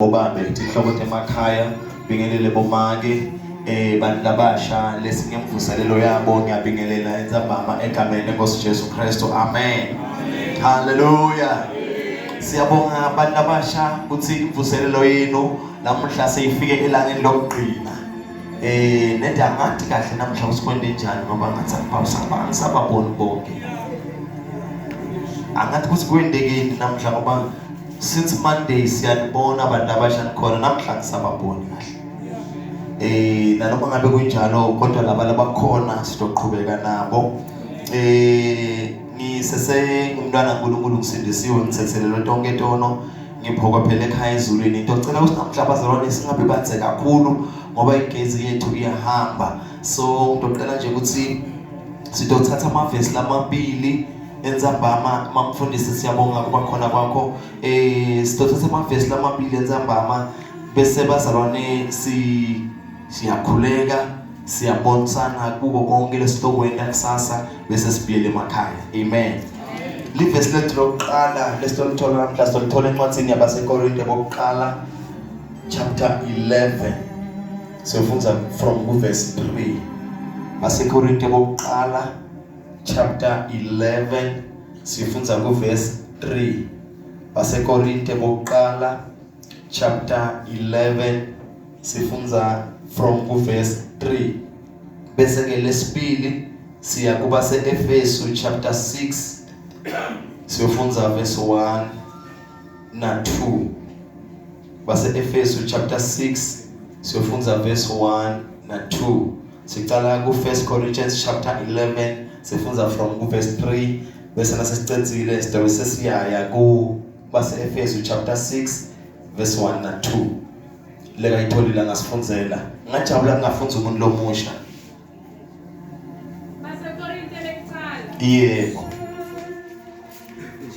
Obambe inhloko emakhaya bingelele bomake bantu labasha lesingemvuselelo yabo ngiyabingelela enzambama egameni lenkosi Jesu Kristu amen haleluya siyabonga abantu labasha ukuthi imvuselelo yenu namuhla seyifike elangeni lokugcina nedi angathi kahle namhla usikwende njani ngoba ngathi sababona bonke angathi kusikwendekeni namhla ngoba since Monday siyanibona abantu abasha khona namhla ngisababoni kahle naloma ngabe kunjalo kodwa labakhona sizoqhubeka nabo ngisese umntwana kaNkulunkulu ngisindisiwe ngithethelelo tonke tono ngiphokophele ekhaya ezulwini into ngicela ukuthi namhla abazalwane singabe banze kakhulu ngoba igezi yethu iyahamba so ngicela nje ukuthi sizothatha amavesi lamabili enzambama mamfundisi siyabonga kuba khona kwakho sizothatha amavesi lamabili enzambama bese bazalwane siyakhuleka siyabonisana kuko konke lesitokwenza kusasa bese sibuyele emakhaya amen livesi lethu lokuqala lesitolithola namhla sitolithola encwadini yabaseKorinte bokuqala chapter 11 sifunda from verse 3 baseKorinte bokuqala chapter 11 sifunda verse 3 baseKorinte bokuqala chapter 11 sifunda from verse 3 bese ke lesibili siya kuba seEfesu chapter 6 sifunda verse 1 na 2 base Efesu chapter 6 sifunda verse 1 na 2 siqala ku 1 Corinthians chapter 11 sifunda from verse 3 bese nasicedzile sidawe sesiyaya ku base Efesu chapter 6 verse 1 na 2 leka itholile ngasifundzela ngajabula ngafundza umuntu lomusha base Korinte lecala yebo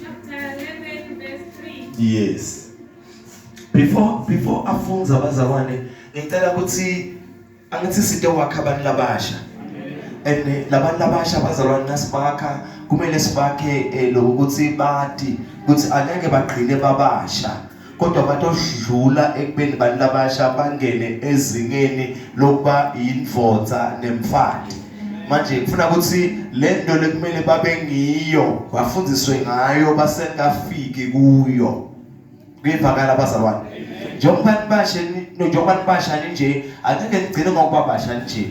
chapter 11 verse 3 yes before afunza abazalwane ngicela ukuthi angithi sito wakha abantu labasha and labantu labasha abazalwane nasibakha kumele sibakhe lokuthi bathi ukuthi angeke baqhine babasha kodwa batodlula ekubeni bantu labasha bangene ezingeni lokuba indvodza nemfati manje kufuna ukuthi lento lekumele babe ngiyo bafundiswe ngayo basengafiki kuyo kuyivakala abazalwane njengoba basha nje angeke ngigcine ngokuba basha nje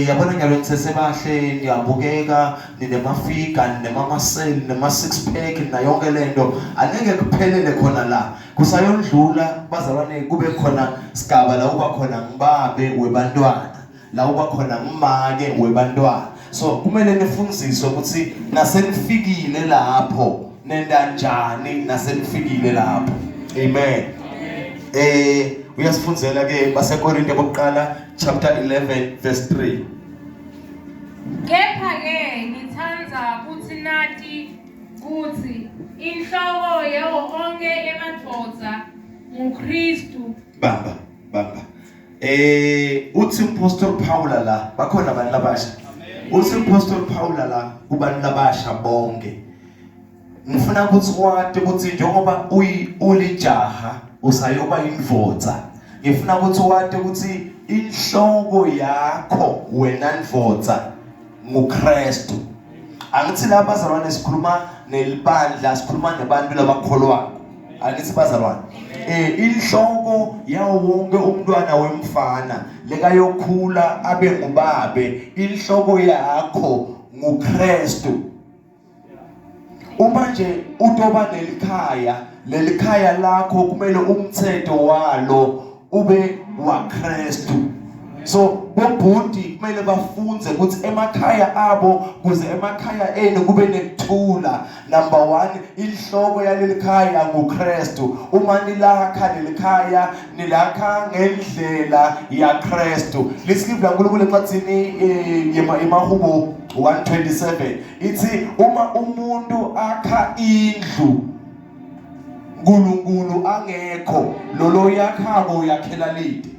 yabona ngalo nisesebahle niyabukeka ninemafiga ninemamuscle nema six pack na yonke lento angeke kuphelele khona la kusayondlula bazalwane kube khona sigaba la uba khona ngibabe webantwana la uba khona ngimake webantwana so kumele nifundiswe ukuthi nasenifikile lapho nenda njani nasenifikile lapho amen uyasifundzela ke baseKorinte bokuqala chapter 11 verse 3 kepha ke ngithanda ukuthi nathi kuthi inhloko yawo onke emadvodza nguKristu bamba uthi Apostle Paul la bakhona abantu labasha uthi Apostle Paul la kubantu labasha bonke ngifuna ukuthi wathi ukuthi njengoba ulijaha usayoba indvodza ngifuna ukuthi wathi ukuthi inhloko yakho wena ndvodza nguKristu angithi la bazalwane sikhuluma nelibandla sikhuluma nabantu labakholwako angithi bazalwane inhloko yawo wonke umntwana wemfana lekayokhula abe ngubabe inhloko yakho nguKristu uma nje utoba lelikhaya lakho kumele umthetho walo ube waKristu so bobhuti kumele bafunze ukuthi emakhaya abo kuze emakhaya enu kube nekuthula number 1 inhloko yalelikhaya nguKristu uma nilakha lelikhaya nilakha ngendlela yaKristu lisikiphi laNkulunkulu encwadini yeMahubo 1:27 ithi uma umuntu akha indlu uNkulunkulu angekho lolo yakhabo yakhela lide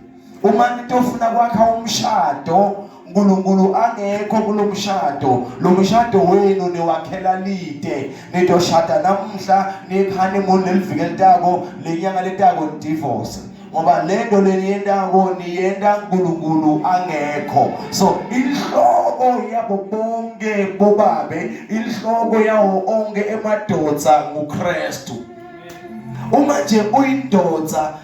uma nitofuna kwakha umshado uNkulunkulu angekho kulomshado lo mshado wenu niwakhela lide nidoshada namhla nikhoneymoon nelivike litako lenyanga letako divorce ngoba lento leniyendako niyenda uNkulunkulu angekho so inhloko yabo bonke bobabe inhloko yawo onke emadodza nguKristu uma nje uyindoda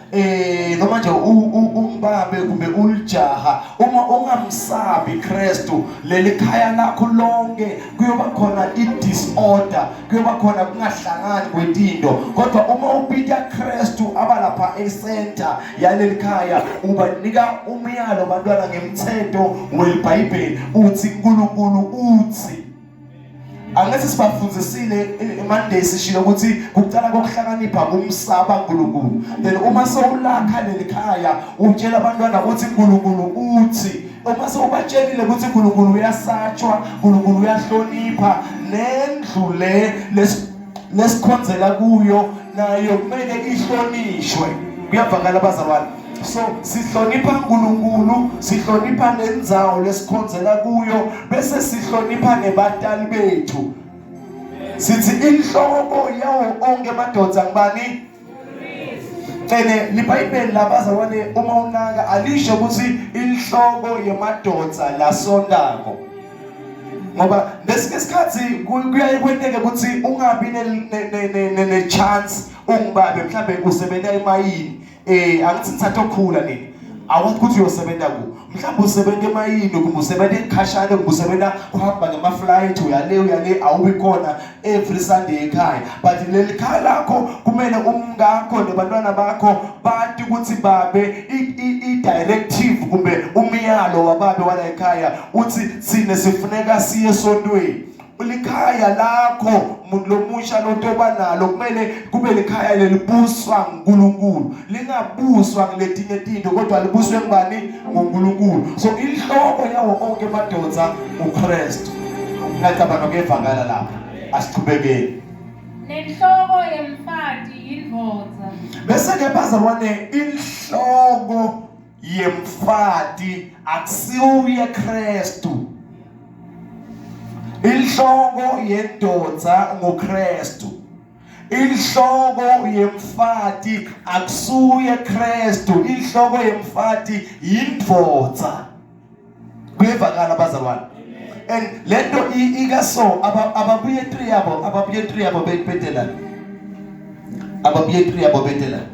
noma nje umbabe kumbe ulijaha uma ungamsabi Kristu leli khaya lakho lonke kuyoba khona idisorder kuyoba khona kungahlangani kwetinto kodwa uma upita Kristu abalapha ecenter yaleli khaya ubanika umyalo bantwana ngemthetho weBhayibheli uthi uNkulunkulu uthi angathi sibafundzisile Monday sishilo ukuthi kuqala kokuhlakanipha umsaba uNkulunkulu then uma sowulakha leli khaya utshela abantwana ukuthi uNkulunkulu uthi uma sowubatshelile ukuthi uNkulunkulu uyasatshwa uNkulunkulu uyahlonipha nendlu lesikhonzela kuyo nayo kumele ihlonishwe kuyavakala bazalwane so sihlonipha uNkulunkulu sihlonipha nendzawo lesikhonzela kuyo bese sihlonipha nebatali bethu sithi inhloko yawo onke madodza ngibani liBhayibheli labazalwane uma unaka alisho ukuthi inhloko yemadodza lasondako ngoba lesikhathi kuyaye kwenteke ukuthi ungabi ne chance ungibabe mhlambe usebenza emayini angithi ngithatha okhula nini awathi ukuthi uyosebenza ku mhlawumbe usebenza emayini kumbe usebenza ekhashana kumbe usebenza uhamba ngema flight uyale awubi khona every Sunday ekhaya but leli khaya lakho kumele umngakho nebantwana bakho bathi ukuthi babe i directive kumbe umyalo wababe wala ekhaya uthi sine sifuneka siye esontweni ulikhaya lakho umuntu lomusha lotoba nalo kumele kube likhaya lelibuswa uNkulunkulu lingabuswa kuletinye izinto kodwa libuswe ngubani ngoNkulunkulu so inhloko yawo onke madodza uKristu ngicabanga ngevangala lapha asiqhubekeni nenhloko yemfati indvodza bese ke bazalwane inhloko yemfati akusiyo Kristu inhloko yendodza nguKristu inhloko yemfati akusuye Kristu inhloko yemfati yindvodza kuyevakala bazalwane and lento ikaso ababuye 3 yabo bethelana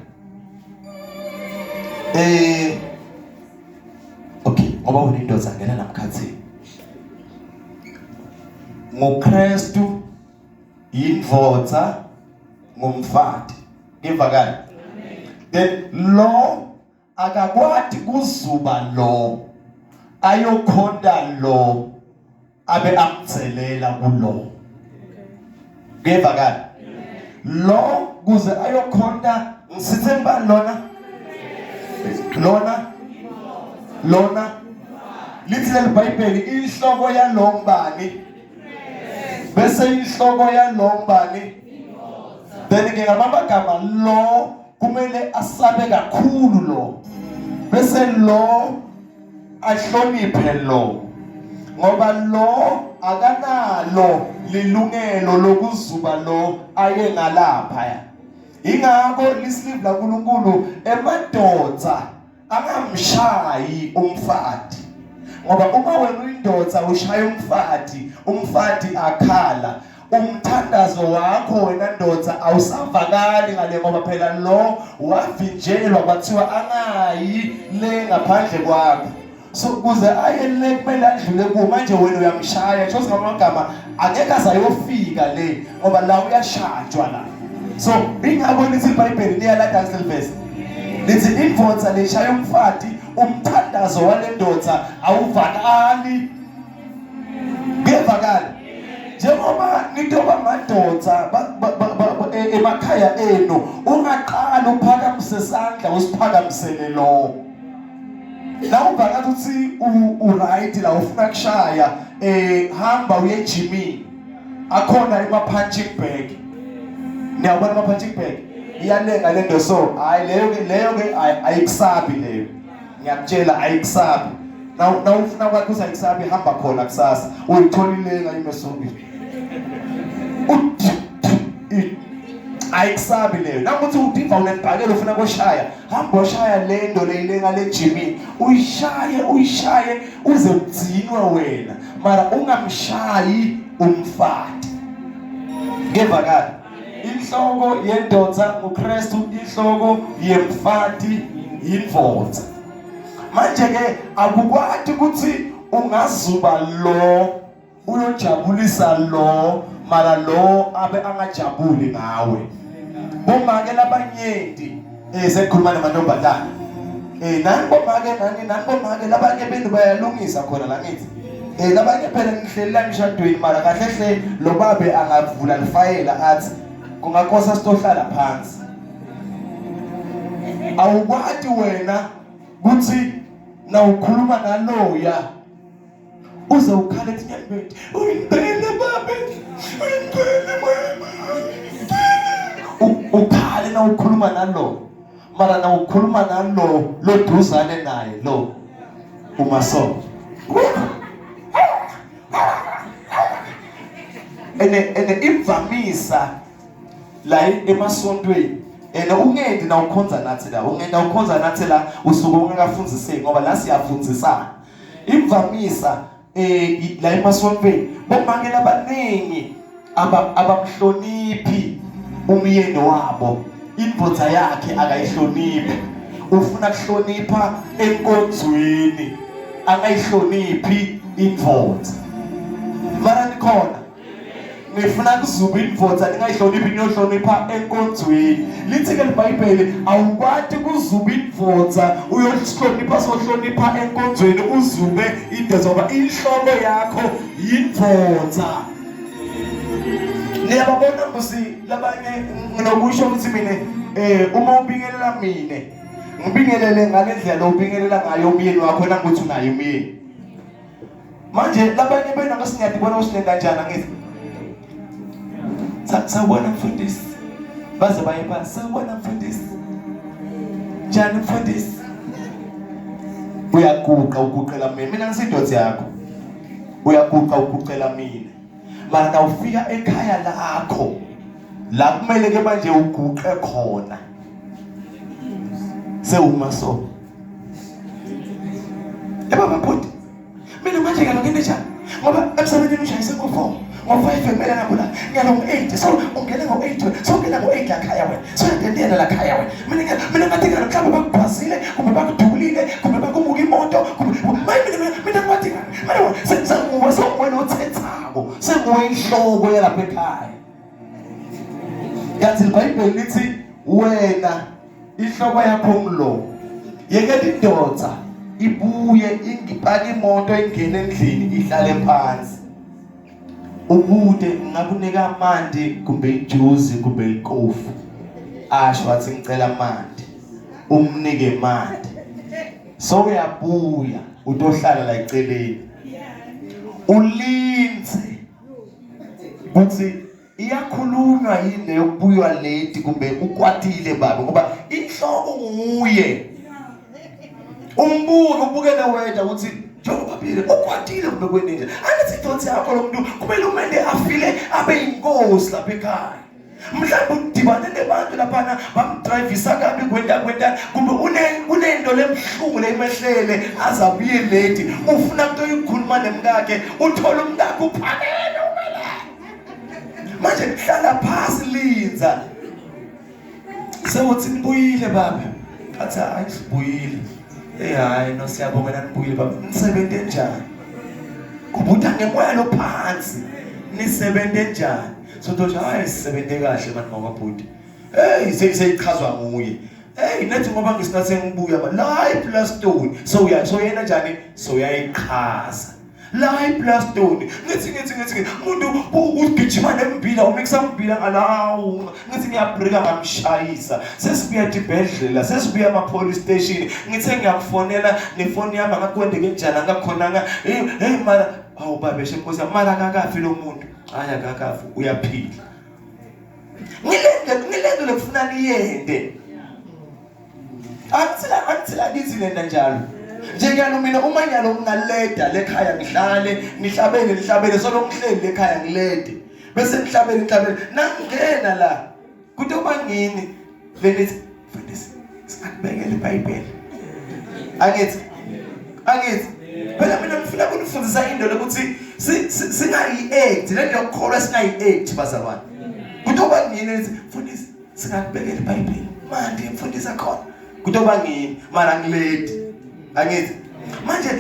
okay ngoba wena indodza ngena namkhathini nguKristu yindvodza ngumfati ngivakala then lo akakwati kuzuba lo ayokhonda lo abe amtselela kulo ngivakala lo kuze ayokhonda ngisithe ngibani lona lithi leBhayibheli inhloko yalombani bese inhloko yalombani then ke ngamagama lo kumele asabe kakhulu lo bese lo ahloniphe lo ngoba lo akanalo lilungelo lokuzuba lo aye ngalapha ingakho lisilive laNkulunkulu emadodza angamshayi umfati ngoba uma wena uyindoda ushaya umfati akhala umthandazo wakho wena ndoda awusavakali ngale ngoba phela lo wavinjelwa bathiwa angayi le ngaphandle kwakho so kuze aye le kumele adlule ku manje wena uyamshaya nje ngamagama angeke azayofika le ngoba la uyashajwa la so ingabona ithi iBhayibheli liyalada silvese lithi indvodza leshaya umfati umthandazo walendoda awuvakali ngevakali njengoba nitoba madoda emakhaya enu ungaqala uphakamise isandla usiphakamisele lo la uvakala uthi uright la ufuna kushaya hamba uye ejimini akhona punching bag niyabona punching bag iyalenga lento so hayi leyo ke ayikusabi leyo ngiyakutshela ayikusabi na ufuna kwakho usayisabi hamba khona kusasa uyitholile ngayimesongini ayikusabi leyo nakuthi udiva unebhakela ufuna koshaya hamba oshaya lendo leyilenga lejimini uyishaye uze udzinwe wena mara ungamshayi umfati ngevakala inhloko yendoda uKristu inhloko yemfati yindvodza manje ke akukwati ukuthi ungazuba lo uyojabulisa lo mara lo abe angajabuli ngawe bomake labanyenti sekukhuluma namantombazana nanibomake labanye benu bayalungisa khona la ngithi labanye phela ngihleli la emshadweni mara kahle hle lo babe angavula lifayela athi kungakosa sitohlala phansi awukwati wena kuthi na ukhuluma naloya uze ukhala etinyembeni uyingcele babe uyingcele mama ukhale na ukhuluma nalo mara na ukhuluma nalo loduzane naye lo umaso ene imvamisa la emasontweni ungendi na ukhonza nathi la ungenda ukhonza nathi la usuku ungakafundziseki ngoba la siyafundzisana imvamisa la emasontweni bomake abaningi abamhloniphi umyeni wabo indvodza yakhe akayihloniphi ufuna kuhlonipha enkonzweni angayihloniphi indvodza mara nikhona ngifuna kuzuba indvodza ningayihloniphi niyohlonipha enkonzweni lithi ke iBhayibheli awukwati kuzuba indvodza uyohlonipha sohlonipha enkonzweni uzube indvodza ngoba inhloko yakho yindvodza niyababona mbusi labanye nginokusho ukuthi mina uma ubingelela mina ngibingelele ngalendlela ubingelela ngayo umyeni wakho nangokuthi unayo umyeni manje labanye bena ngasingiyadibona usinenda njani ngithi sawubona mfundisi baze bayepha sawubona mfundisi njani mfundisi uyaguqa uguqela mina ngisidotsi yakho uyaguqa uguqela mina mara ufika ekhaya lakho la kumele ke manje uguqe khona sewumaso baba bhuti mina manje ngiyalokene njani ngoba emsebenzini ushayise ngo4 ngo5 emela ngabula ngiyalo ngo8 so ungena ngo8 so ungena ngo8 la khaya wena so uyadendela la khaya wena mina ngathi ngalo mhlawumbe bakuphasile kumbe bakudulile kumbe bakumuka imoto kumbe mina ngathi mina sengiwa so wena uthethako sengiwe inhloko yalapha ekhaya yathi iBhayibheli lithi wena inhloko yakho umlo yeke indodza ibuye ingipaka imoto ingene endlini ihlale phansi ubude ngakunika amandi kumbe ijuice kumbe ikofu asho wathi ngicela amandi umnike amandi so uyabuya utohlala la eceleni ulinze kuthi iyakhulunywa yini yokubuywa late kumbe ukwatile baba ngoba inhloko nguye umbuke ubukele wena ukuthi njengoba phile ukwatile kumbe kwenini angithi idodza yakho lo muntu kumele umende afile abe inkosi lapha ekhaya mhlawumbe udibane nebantu lapha bamdrivisa kabi kwenda kumbe unento lemhlungu lemehlele azabuye late ufuna into yokukhuluma nemkakhe uthola umkakhe uphakele umela manje hlala phasi linza sewuthi nibuyile baba athi hayi sibuyile hayi no siyabonga nibuyile baba nisebenze njani kubuta ngemoya lo phansi nisebenze njani sothi hayi sisebenze kahle manje ngakabhuti seyichazwa nguye nethi ngoba ngisinathe ngibuya la iPlaston so yena njani so uyayichaza la iPlaston ngithi umuntu ugijima nembila umixa mbila ngalawo ngithi ngiyabrika ngamshayisa sesibuya edibhedlela sesibuya ama police station ngithe ngiyakufonela nefoni yami ngakwendeke njani ngakhonanga hey mara awu baba shemkosi mara akakafi lo muntu haya akakafi uyaphila ngilendo lekufuna niyende Antsila dizi lenda njalo njengalo mina uma nyalo nginaleda lekhaya ngihlale nihlabele solo ngihleli lekhaya ngilede bese ngihlabele nangena la kuthi uma ngini mfundisi sikubekele iBhayibheli angithi phela mina ngifuna ukufundisa indolo ukuthi singayi-act le nto yokukholwa singayi-act bazalwane kuthi uma ngini mfundisi sikubekele iBhayibheli manje mfundisa khona kuthi uma ngini mara ngiledi angithi manje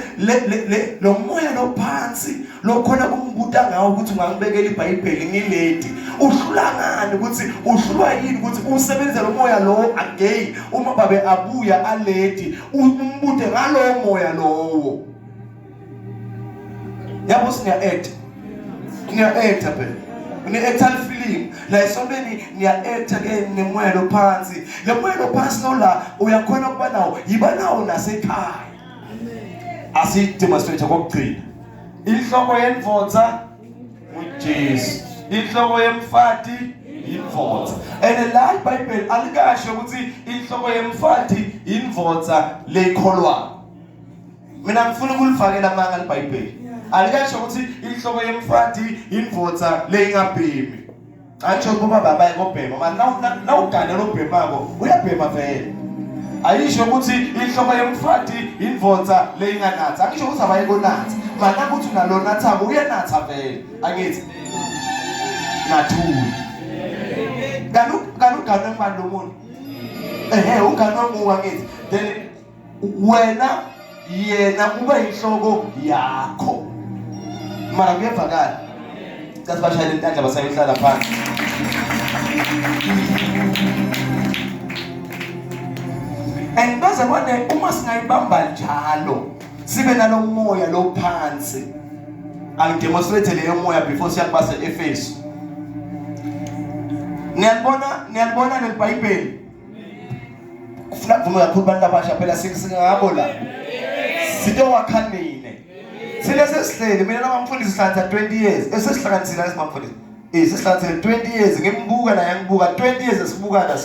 lo moya lo phansi lo khona kumbuta ngawo ukuthi ungangibekela iBhayibheli ngiledi uhlula ngani ukuthi uhlulwa yini ukuthi usebenze lo moya lo again uma babe abuya aledi umbute ngalo moya lowo yabo siya-act phela une-actal film la esontweni niya-acta ke nemoya lo phansi le moya lo phansi lo la uyakhona ukuba nawo yiba nawo nasekhaya asidemonstrate kokugcina inhloko yendvodza uJesu inhloko yemfati indvodza and la iBhayibheli alikasho ukuthi inhloko yemfati indvodza leyikholwayo mina ngifuna ukulifakela amanga leBhayibheli alikasho ukuthi inhloko yemfati indvodza leyingabhemi atsho kuba baba ekobhema manje nawuganela obhemako uyabhema vele ayisho ukuthi inhloko yemfati indvodza leyinganatha angisho ukuthi abayikonatha mana ukuthi unalonathako uyanatha vele angithi nathula kanugana ngibani lo muntu ugana ngoku angithi then yena kuba inhloko yakho mara kuyevakala kasibashayela intandla basayihlala phansi and bazalwane uma singayibamba njalo sibe nalo moya lo phansi angidemonstrate leyo moya before siyakubasa eFesu niyalibona leBhayibheli kufuna kuvume kakhulu bantu abasha phela singabo la sito wakhanine silese sihleli mina namamfundisi sihlanza 20 years esesihlanganisile lesimamfundisi sesihlanganisile 20 years ngimbuka naye ngibuka 20 years esibukana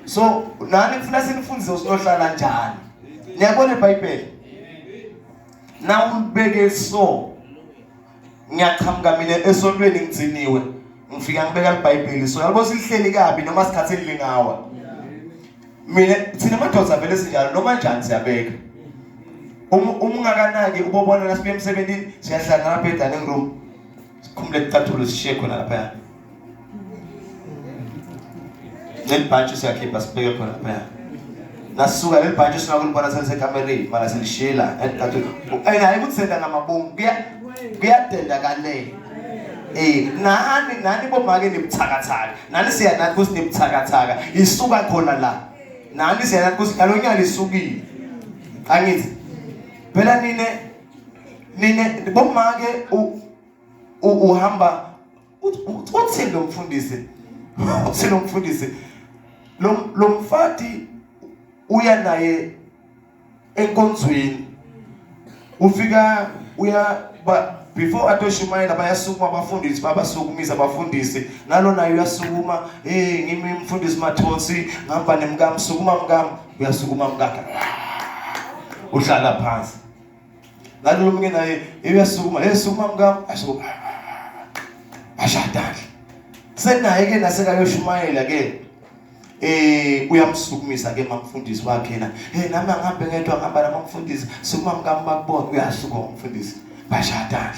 so nani kufuna sinifundise usinohlala njani niyabona iBhayibheli nawubeke so ngiyaqhamuka mina esontweni ngitsiniwe ngifika ngibeka iBhayibheli so yabo silihleli kabi noma sikhatheli lingawa mina thina madoda vele sinjalo noma njani siyabeka ungakanaki ubobona lasibuye emsebenzini siyahlala lapha edining room sikhumule icathulo sishiye khona lapha nelibhantshi siyakhipha sibeke khona lapha nasuka lelibhantshi singakulibona selisecamereni mara selishela ecathulo hayi ukuthi senda ngamabomu kuyadenda kale nani bomake nebuthakathaka nani siyanathi ukuthi nebuthakathaka isuka khona la nani siyanathi ukuthi ngalonyaka lisukile angithi phela nine bomake uhamba uthi lo mfundisi lo mfati uya naye enkonzweni ufika before atoshumayela bayasukuma abafundisi babasukumisa abafundisi nalo naye uyasukuma ngimi mfundisi Mathonsi ngihamba nemkami sukuma mkami uyasukuma mkakhe uhlala phansi nalo munye naye uyasukuma sukuma mkami asukuma ashadala senaye ke nasekayoshumayela ke uyamsukumisa ke mamfundisi wakhe na nami ngihambe ngedwa ngihamba namamfundisi sukuma mkami bakubona uyasukuma umfundisi bashadala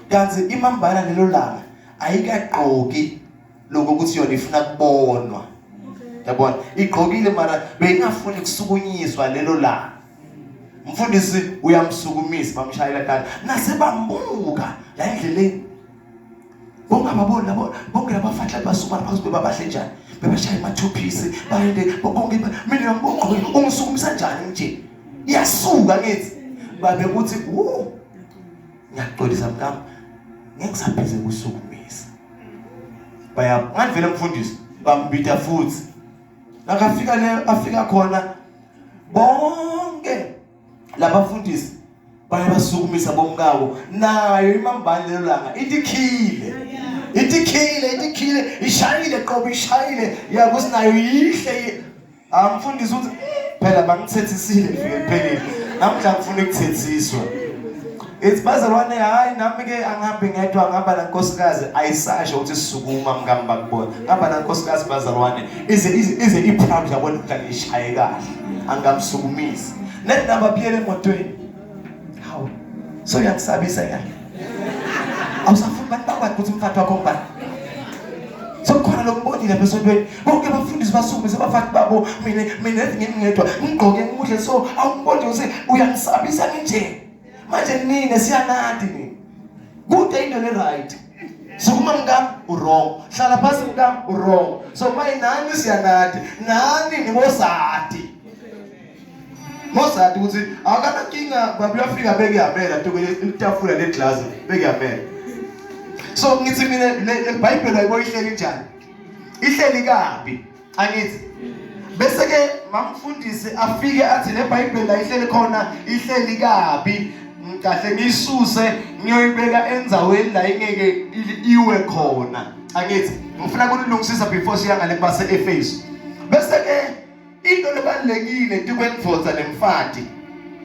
kanzi imambala lelo langa ayikaqoki lokho ukuthi yona ifuna kubonwa yabona igqokile mara bengafuni kusukunyiswa lelo langa umfundisi uyamsukumisa bamshayela kani nasebambuka la endleleni bongababona bonke labafatla basukuma phansi bebabahle njani bebashaya emathupisi bayende bonke mina ngibogqoke ungisukumisa njani nje iyasuka ngithi babe kuthi ngiyaxolisa mkami ngikusaphize kusukumisa baya ngandivele mfundisi bambita futhi nakafika le afika khona bonke labafundisi bayabasukumisa bomkawo nayo imambane lelo langa itikile ishayile qobo ishayile yakusinayo yihle amfundisi uthi phela bangithethisile ngifike kuphelile namhla ngifuna ukuthethiswa it's bazalwane hayi nami ke angihambe ngedwa ngihamba nankosikazi ayisasho ukuthi sisukuma mngami bakubona ngihamba nankosikazi bazalwane ize iproud yabona ukuthi ishaye kahle angamsukumisi net namba phela emotweni hawu so yakusabisa kahle awusafuna bantu bakwazi ukuthi umfathi wakho ngubani sokukhona lokumbonile besontweni bonke abafundisi basukume sebafati babo mina ngingedwa ngigqoke ngimuhle so awumboni ukuthi uyangisabisa nje manje nini siyanadi nini kude into le right sukuma mngam wrong hlala phansi mngam wrong so maye nani siyanadi nani ngibosati mosati ukuthi akana kinga babuyafika beke yamela tukele itafula le glass beke yamela so ngithi mina le Bible ayiboyihleli njani ihleli kabi angithi bese ke mamfundisi afike athi le Bible ayihleli khona ihleli kabi kahle ngisuse ngiyoyibeka enzaweni la ingeke iwe khona angithi ngifuna ukulungisisa before siya ngale base eFeso bese ke into lebalekile tikwenfotsa nemfati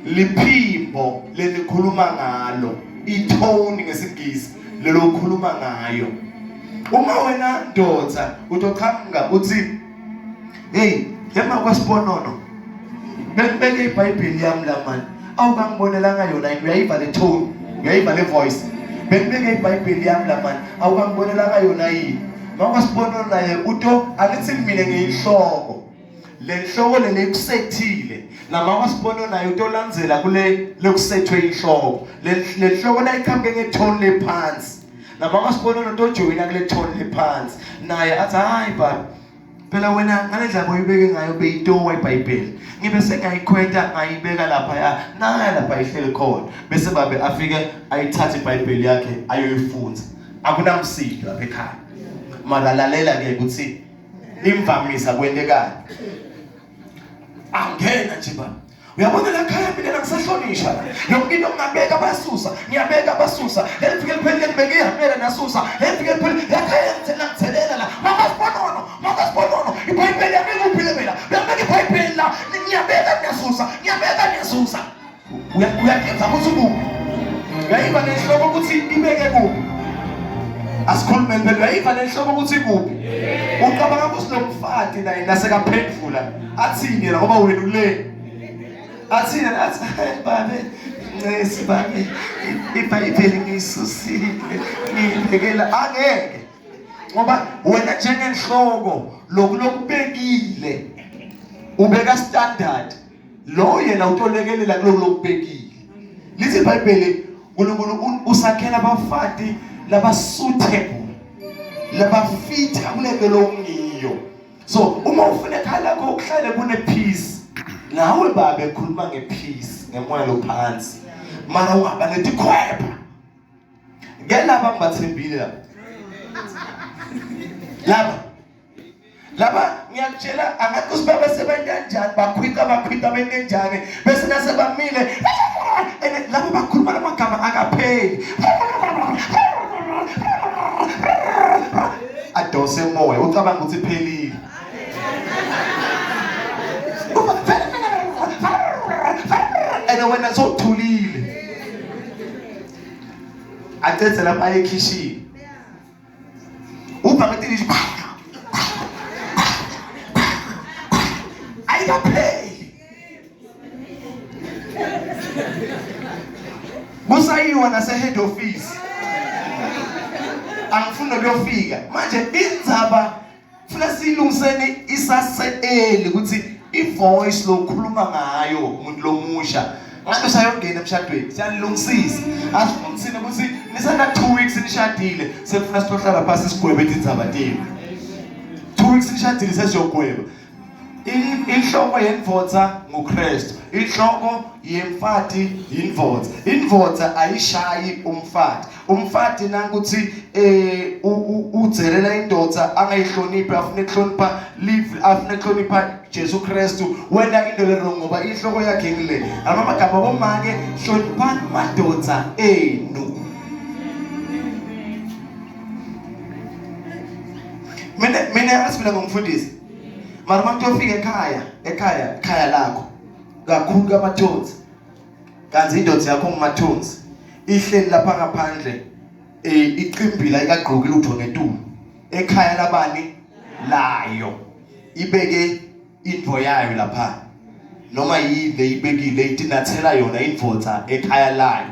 liphimbo lenikhuluma ngalo itone ngesingisi lelo ukhuluma ngayo uma wena ndoda utoqhamuka uthi hey yema kwasiponono beke iBhayibheli yami la manje awukangibonelanga yona uyayiva le tone uyayiva le voice beke iBhayibheli yami la manje awukangibonelanga yona yini makwasiponono naye uto angithi mina ngiyihloko le hloko lekusethile nama wasibona naye utolandzela kule lekusethwe inhloko le hloko la ikhambe ngetone lephansi nama wasibona notojoyina kule tone lephansi naye athi hayi baba phela wena ngalendlela oyibeke ngayo beyitowa iBhayibheli ngibe sengayikhweta ngayibeka lapha ya naye lapha ihleli khona bese babe afike ayithatha iBhayibheli yakhe ayoyifunza akunamsindo lapha ekhaya malalalela ke ukuthi imvamisa kwentekayo angena nje baba uyabona la khaya mina ngisahlonishwa yonke into ngabeka basusa ngiyabeka basusa elifike liphele ngibeke ihambela nasusa elifike liphele la khaya ngitselela la makasiponono iBhayibheli yami kuphile mina uyabeka iBhayibheli la ngiyabeka ngiyasusa uyakenza ukuthi kuphi uyayiva nehloko ukuthi ibeke kuphi asikhulume phela uyayiva nehloko ukuthi kuphi ucabanga ukuthi lo mfati naye nasekaphendula athini yena ngoba wena ule athini athi babe ncesi babe iBhayibheli ngisusile ngibekela angeke ngoba wena njengenhloko lokubekile ubeka standard lo yena utolekelela kulokubekile lithi iBhayibheli uNkulunkulu usakhela abafati labasuitable labafita kulebelo ngiyo so uma ufuna ekhaya lakho ukuhlale kune peace nawe babe khuluma ngepeace ngemoya lophansi mara ungaba netikhwepha ngelaba ngibathembile laba ngiyakutshela angathi usibaba sebenza kanjani bakhwita benenjani bese nase bamile laba bakhuluma amagama akapheli adose moya ucabanga ukuthi phelile ene wena sothulile athethe lapha ekhishini ubhangitini ayikapheli kusayiwa nase head office angifuna kuyofika manje indzaba funa silungiseni isaseeli ukuthi ivoice lokhuluma ngayo umuntu lomusha ngabe sayongena emshadweni siyanilungisisa asifundisene ukuthi nisana 2 weeks nishadile sekufuna sihlala phansi sigwebe indzaba tini 2 weeks nishadile sesiyogweba inhloko yenvodza nguKristu inhloko yemfati yindvodza indvodza ayishayi umfati nanguthi udzelela indodza angayihloniphi afune ukuhlonipha afune ukuhlonipha Jesu Kristu wena into lero ngoba inhloko yakhe ngile amagama bomake hloniphani madodza enu mina asifuna ngumfundisi mara makuyofika ekhaya lakho kakhulu kamathunzi kanzi indoda yakho ngumathunzi ihleli lapha ngaphandle iqimbila ikagqokile utho ngetulu ekhaya labani layo ibeke indvo yayo lapha noma yive ibekile itinathela yona indvodza ekhaya layo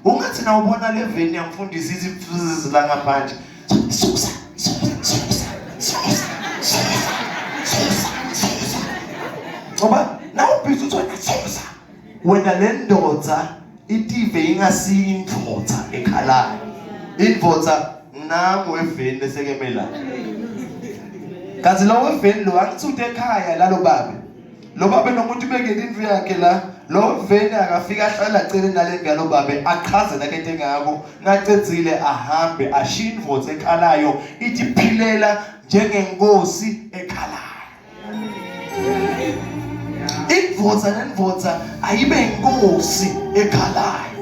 ungathi na ubona le veni yamfundisi izifuzi la ngaphandle susa ngoba na ubhizi uthona susa wena le ndodza itive ingasiyindvodza ekhalayo indvodza nangu eveni lesekemela kanzi lo weveni lo angithuthe ekhaya la lo babe nomuntu ubekele indlu yakhe la lo veni akafika ahlala acele nalenga lo babe aqhaze nakete ngako nacedzile ahambe ashiya indvodza ekhalayo ithi philela njengenkosi ekhalayo indvodza ayibe inkosi ekhalayo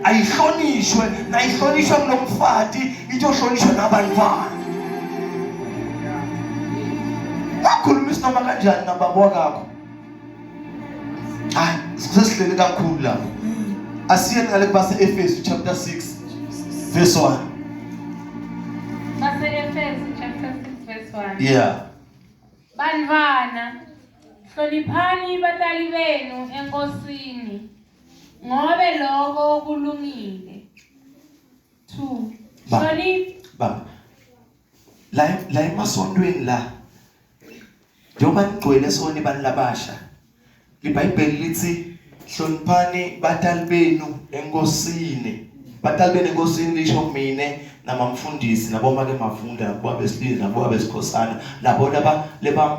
ayihlonishwe nayihlonishwe kulomfati izohlonishwe nabantwana wakhulumisa noma kanjani nababa wakho hayi sesihlele kakhulu lapho asiye ngale kubase Efesu chapter 6 verse 1 base Efesu chapter 6 verse 1 yeah bantwana hloniphani batali benu enkosini ngobe lokho kulungile 2 baba la emasontweni la njengoba nigcwele sona ibani labasha iBhayibheli lithi hloniphani batali benu enkosini lisho mine namamfundisi nabo make mavunda nabo abesilisa nabo abesikhosana labo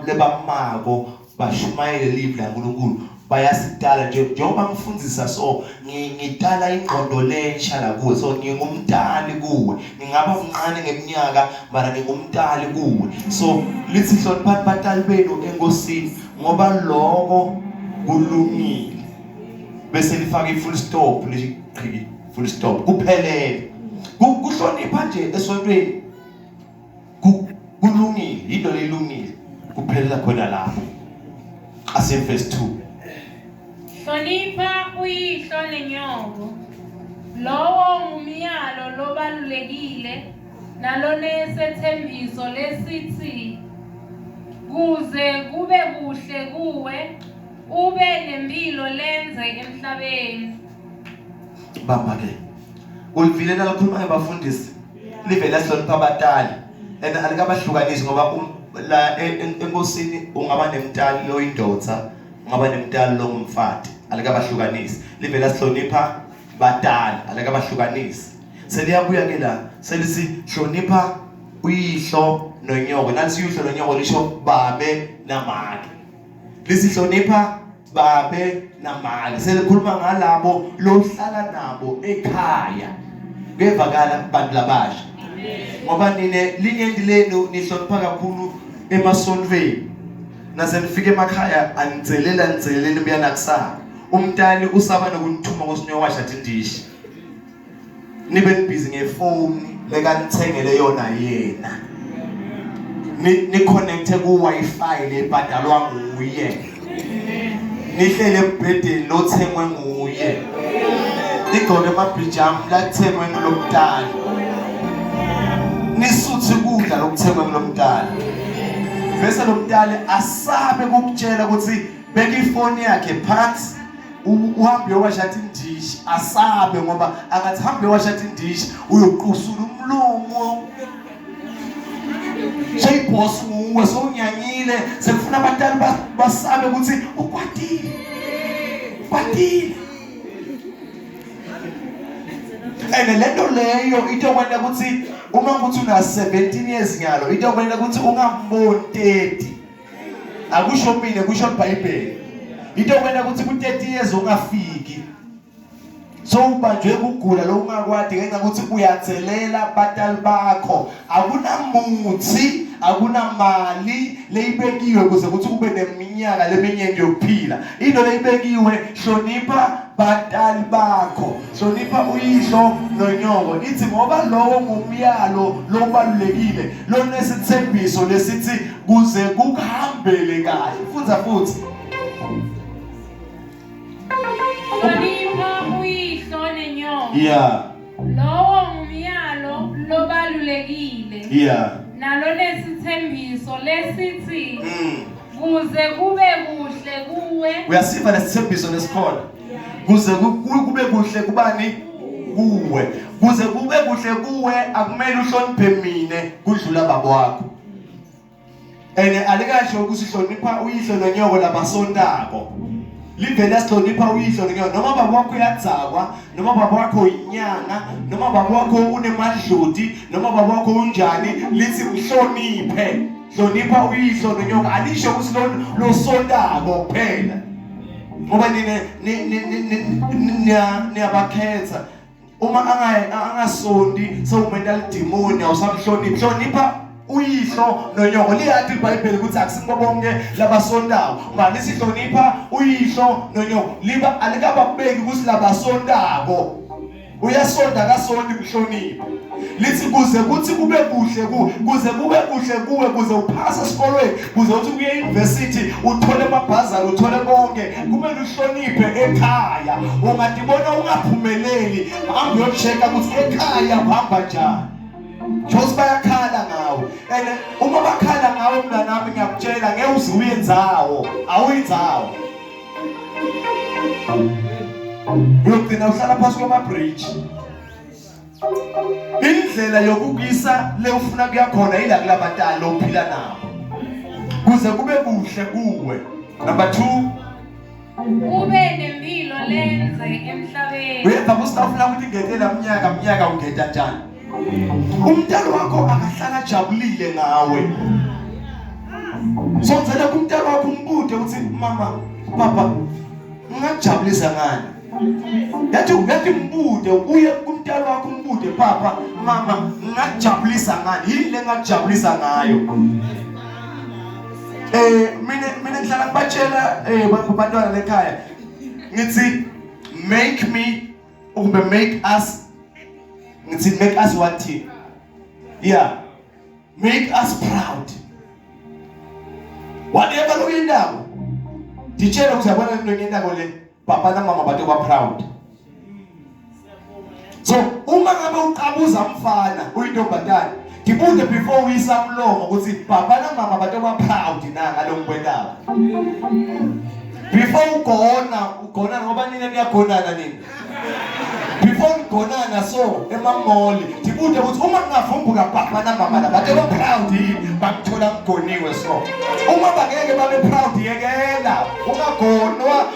lebamako bashumayele live la uNkulunkulu bayasidala njengoba ngifundisa so ngidala ingqondo lensha la kuwe so ngingumdali kuwe ngingaba mncane ngeminyaka mara ngingumdali kuwe so lithi hloniphani batali benu enkosini ngoba lokho kulungile bese lifaka ifull stop liqhiki full stop kuphelele kuhlonipha nje esontweni kulungile into lelungile kuphelela khona lapho ase verse 2 hlonipha uyihlo nenyoko lowo ngumyalo lobalulekile nalonesethembiso lesithi kuze kube kuhle kuwe ube nempilo lenze emhlabeni bamba ke ulivile nalakhuluma ngabafundisi livela hlonipha abatali alikabahlukanisi ngoba la enkosini ungaba nemtali lo indodza ungaba nemtali lo ngumfati alikabahlukanisi livela hlonipha batali alikabahlukanisi seliyabuya ke la selisi hlonipha uyihlo nonyoko nasi uyihlo nonyoko lisho babe namake lisihlonipha babe namake selikhuluma ngalabo lohlala nabo ekhaya bevakala abantu labasha ngoba nine lingendi lenu nihlonipha kakhulu emasontweni nasenifike emakhaya anitselela buyana kusasa umntali usaba nokunithuma kosinowasha tindishi nibe busy ngefoni lekanithengele yona yena ni connecte ku wifi lebhadalwa nguye nihlele ebhedeni lothengwe nguye igqoke amabhijama lathengwe ngilomntali nisuthi kudla lokuthengwe ngilomntali bese lomntali asabe ukutshela ukuthi beka ifoni yakhe phansi uhambe uyowashatha indishi asabe ngoba angathi hambe uyowashatha indishi uyoqusula umlomo boss nguwe sonyanyile sekufuna abantwana basabe ukuthi ukwatile lento leyo itokwenza ukuthi uma ukuthi una 17 years nyalo itokwenza ukuthi ungamboni 30 akusho mina kusho iBhayibheli itokwenza ukuthi ku 30 years ungafiki so ubanjwe ukugula lo ungakwadi ngenxa ukuthi uyatselela batali bakho akunamuthi akunamali leyibekiwe kuze ukuthi kube neminyaka leminyeni yokuphila into leyibekiwe hlonipha labatali bakho. Hlonipha uyihlo nonyoko. Ithi ngoba lowo ngumyalo lobalulekile. Lona isithembiso lesithi kuze kuhambele kahle. Fundza futhi. Hlonipha uyihlo nonyoko. Yeah. Lowo ngumyalo lobalulekile. Yeah. Nalo nesithembiso lesithi kuze kube kuhle kuwe. Uyasiva lesithembiso lesikhona. Kuze kube kuhle kubani? Kuwe. Kuze kube kuhle kuwe akumele uhloniphe mine kudlula baba wakho. Alikasho ukuthi hlonipha uyihlo nonyoko labasondako. Livele asihlonipha uyihlo nonyoko noma baba wakho uyadzakwa, noma baba wakho inyanga, noma baba wakho unemadludi, noma baba wakho unjani, lithi mhloniphe. Hlonipha uyihlo nonyoko alisho ukuthi lo sondako kuphela. Ngoba niyabakhetha. Uma angasondi sewumental demon awusamhloniphi. Hlonipha uyihlo nonyoko. Liyathi iBhayibheli ukuthi akusinbo bonke labasondayo. Manje sihlonipha uyihlo nonyoko. Liba alikababeki ukuthi labasondako. Uyasonda kasondi mhloniphi. Lithi kuze kuthi kube kuhle kuze kube kuhle kuwe kuze uphasa esikolweni kuze uthi uye university uthole amabhazari uthole konke kumele uhloniphe ekhaya. Ungadibona ungaphumeleli hamba uyocheka ukuthi ekhaya uhamba njani. Josi bayakhala ngawe. Uma bakhala ngawe mntana nami ngiyakutshela ngeke uze uyenzawo. Awuyinzawo. Uyogcina uhlala phansi kwama-bridge. Indlela yokukuyisa le ufuna kuya khona ila kulabatali ophila nabo. Kuze kube kuhle kuwe. Number 2. Ube nempilo lenze emhlabeni. Uyenza kusafuna ukuthi ngetela mnyaka ungeta njani. Umntwana wakho akahlala ajabulile ngawe. Sonzela kumntwana wakho umbude uthi mama, papa, ngajabulisa ngani? Yathi mbude uye kumntwana wakho umbude papa, mama, ngajabulisa ngani? Yini le ngajabulisa ngayo? Mina ngihlala ngibatshela bantwana lekhaya. Ngithi make us what? Yeah. Make us proud. Whatever lo yendawo. Ditshela ukuthi yabona into yendawo le papa na mama bato ba proud. So uma ngabe uqabuza umfana uyintombazane, ngibude before uyisa umlomo ukuthi papa na mama bato ba proud na ngalongikwendawo. Before ugona ngoba nina niyagonana nini? Before ngigonana so emamoli ngibude ukuthi uma ngavumbuka papa na mama la bato ba proud bakuthola ngigoniwe so. Uma bangeke babe proud yekela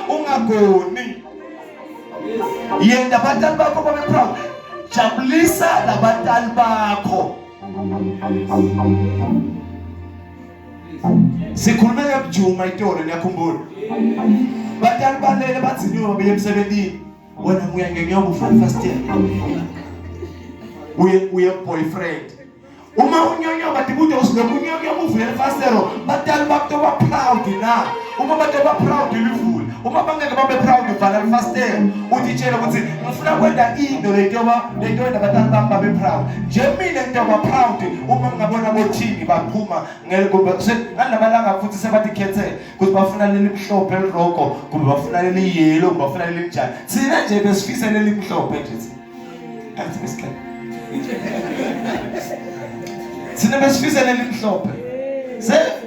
ungagoni. Yenda batali bakho babe proud. Jabulisa labatali bakho. Sikhulume ngejuma itolo niyakhumbula. Batali balele bathiniwe baye emsebenzini. Wena uya ngenyobo first year. Uye boyfriend. Uma unyonyoba dibude usilokunyonyoba uvuyela first year. Batali bakho ba proud na. Uma batali ba proud livule. Uma bangeke babe proud uvala first year. Utitshela ukuthi ngifuna kwenda into lento batali bami babe proud. Nje mina into ba proud uma ngabona bothini baphuma ngalabalanga futhi sebatikhethe ukuthi bafuna leli mhlophe eliroko kumbe bafuna leli yellow kumbe bafuna leli njani. Sina nje besifisa leli mhlophe nje. Athi besikhala. Sina besifisa leli mhlophe.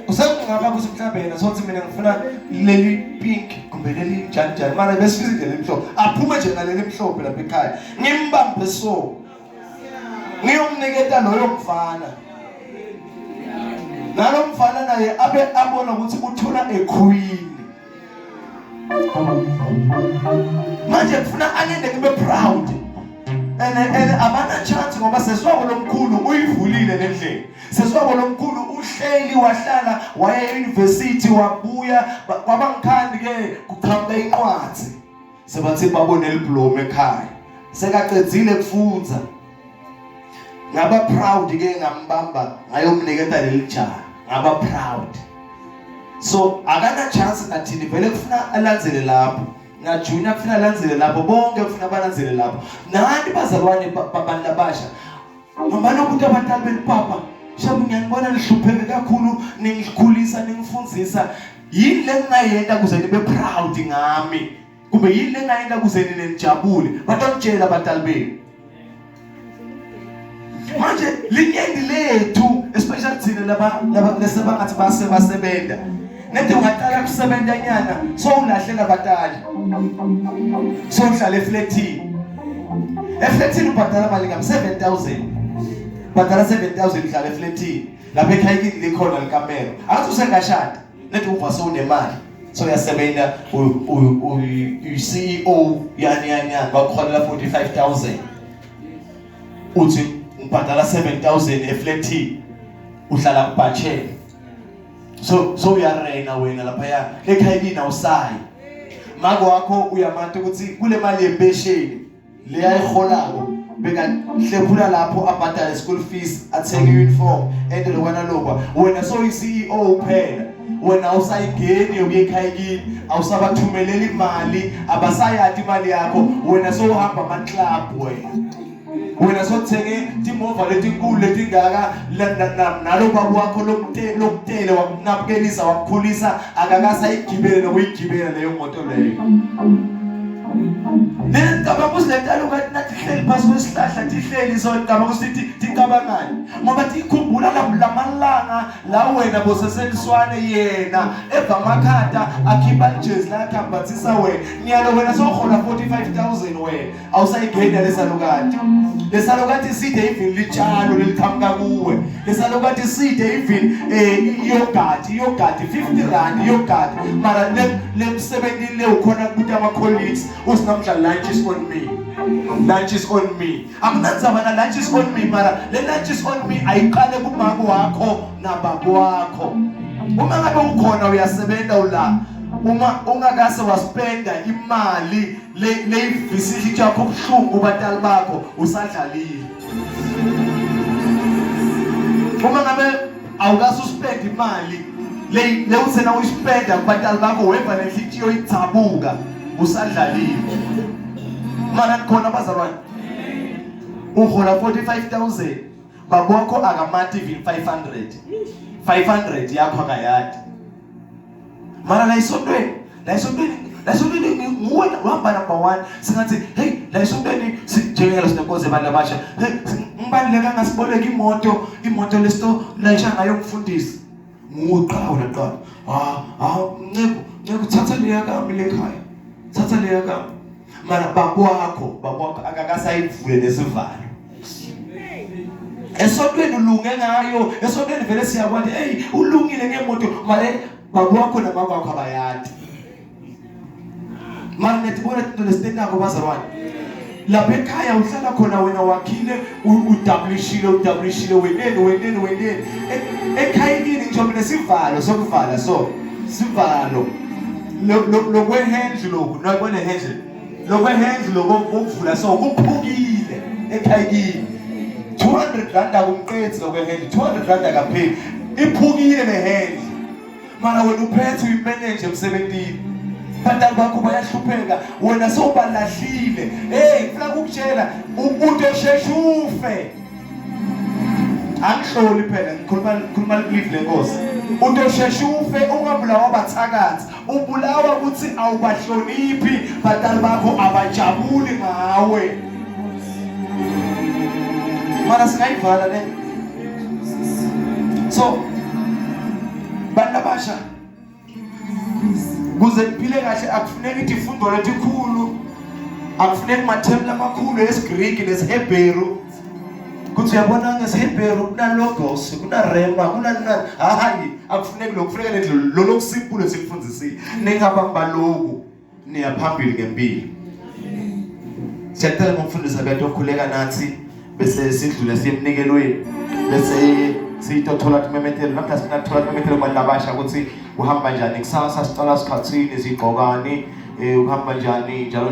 Usengaba kusumhlabhe yena sothi mina ngifuna leli pink kumbe leli njani mara besifisa leli mhlophe aphume nje naleli mhlophe lapha ekhaya ngimbambe so ngiyomniketa loyo mfana nalo mfana naye abe abona ukuthi uthola equeen manje kufuna angende kube proud and abana chance ngoba seswabo lomkhulu uyivulile lendlela seswabo lomkhulu uhleli wahlala waye university wabuya kwabangikhandi ke kuqhambe inqwathi sebathi babone liblome ekhaya sekaqedzile kufundza ngaba proud ke ngambamba ngayomniketa leli jaha ngaba proud so akana chance nathini vele kufuna alandzele lapho na Junior kufuna landzele lapho bonke kufuna balandzele lapho nani bazalwane babantu abasha ngibona ukuthi abantwana belipapa shabu ngiyabona lihlupheke kakhulu ningikhulisa ningifundzisa yini lengayenda kuze nibe proud ngami kube yini lengayenda kuze ninijabule batongitshela abantwana benu manje linyenti lethu especially thina laba lesebangathi basebenza nede ungaqala kusebenza nyana so ulahlela abatali so uhlala efletini ubhadala mali ngam 7000 ubhadala 7000 uhlala efletini lapha ekhayikini likhona likamero athi usengashada nede uva so unemali so uyasebenza u-CEO yani bakholela 45000 uthi ubhadala 7000 efletini uhlala kubachela so uyarena wena lapha ya ekhayini awusayi mako wakho uyamanta ukuthi kule mali yempesheni le ayikholako beka hlephula lapho abhadala school fees athenge uniform ende lokwana lokwa wena so uyi-CEO uphela wena awusayingeni yokuyekhayini awusabathumelela imali abasayati imali yakho wena so uhamba ama-club wena sokuthenge timova letinkulu letingaka nalo baba wakho lokutele wakunabukelisa wakukhulisa akakasayigibele nokuyigibela leyo moto leyo ngicabanga ukuthi lentalo ukuthi nathi hleli phansi kwesihlahla tihleli so ngicabanga ukuthi ticabangani ngoba tikhumbula lamalanga la wena boseseliswane yena evamakhata akhipha ijezi lakhe ambathisa wena nyalo wena sokhona 45000 wena awusayigenda lesalokati side even litshalo leliqhamuka kuwe lesalokati side even yogurt 50 rand yogurt mara lemsebenzini le ukhona ukuthi ama colleagues usinamhla lunch is on me akunanzaba na lunch is on me mara le lunch is on me ayiqale kumama wakho nababa wakho uma ngabe ukhona uyasebenza ula uma ungakase waspenda imali leyivisile yakho kuhlungu batali bakho usadlalile uma ngabe awukase uspenda imali le usena uyispenda kubatali bakho weva nenhliziyo ithabuka usadlalile mana khona bazalwane uhola 45000 baba wakho akamati even 500 yakho akayadi mara la isontweni nguwe uhamba number 1 singathi hey la isontweni njengelo sinenkoze abantu abasha hey ngibaluleka ngasiboleka imoto lesto layisha ngayo umfundisi nguqhawe laqala ncebo thatha leya kami lekhaya thatha leya kami mara baba wakho akakasayivule nesivalo esontweni ulunge ngayo esontweni vele siyakwathi hey ulungile ngemoto mare baba wakho namama wakho abayati mara netibona into lesitendako bazalwane lapha ekhaya uhlala khona wena wakhile udablishile weneni ekhayini ngisho nesivalo sokuvala so sivalo lokwehandle lokhu nabone handle lokwehandle lokuvula so kuphukile ekhayini 200 rand akumqethi lokwehandle 200 rand akapheli iphukile nehandle mara wena uphethe uyimanager emsebenzini batali bakho bayahlupheka wena sowubalahlile hey ngifuna ukutshela utosheshufe angihloli phela ngikhuluma live lenkosi utosheshufe ungabulawa bathakathi ubulawa ukuthi awubahloniphi batali bakho abajabuli ngawe mara singayivala le so bana basha kuze kuphile kahle akufuneki izifundo letikhulu akufuneki mathembu amakhulu esiGreek nesihebheru kuthi uyabona ngesihebheru kuna logos kuna rema kuna nani hayi akufuneki lokufuneka lo lokusimple sikufundisile ningaba ngibaloku niya phambili ngempilo siyacela ngomfundisi abantu okhuleka nathi bese sidlule siyemnikelweni bese siyitothola timemetelo namhla sinathola timemetelo kubantu abasha ukuthi uhamba njani kusasa sicala sikhathini izigqokani uhamba njani njalo